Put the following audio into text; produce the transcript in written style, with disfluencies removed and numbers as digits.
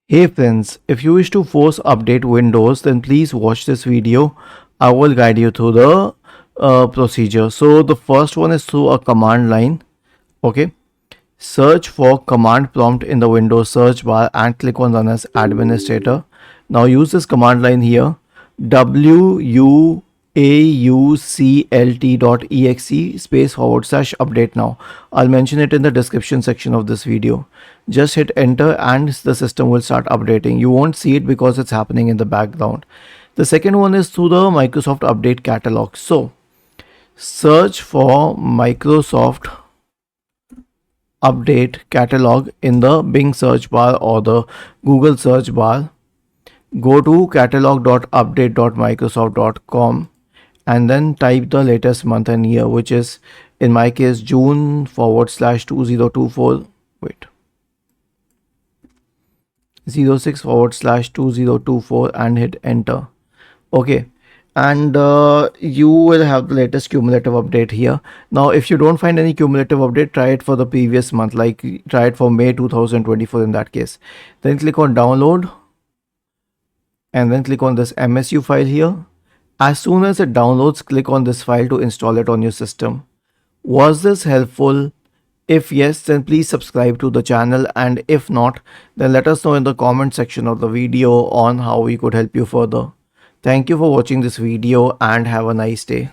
Hey friends, if you wish to force update Windows, then please watch this video. I will guide you through the procedure. So the first one is through a command line. Okay. Search for command prompt in the Windows search bar and click on run as administrator. Now use this command line here. WUAUCLT.exe /update now. I'll mention it in the description section of this video. Just hit enter and the system will start updating. You won't see it because it's happening in the background. The second one is through the Microsoft Update Catalog. So search for Microsoft Update Catalog in the Bing search bar or the Google search bar. Go to catalog.update.microsoft.com and then type the latest month and year, which is in my case June/2024. Wait. 06/2024 and hit enter. Okay, and you will have the latest cumulative update here. Now if you don't find any cumulative update, try it for the previous month, like try it for May 2024 in that case. Then click on download and then click on this MSU file here. As soon as it downloads, click on this file to install it on your system. Was this helpful? If yes, then please subscribe to the channel, and if not, then let us know in the comment section of the video on how we could help you further. Thank you for watching this video and have a nice day.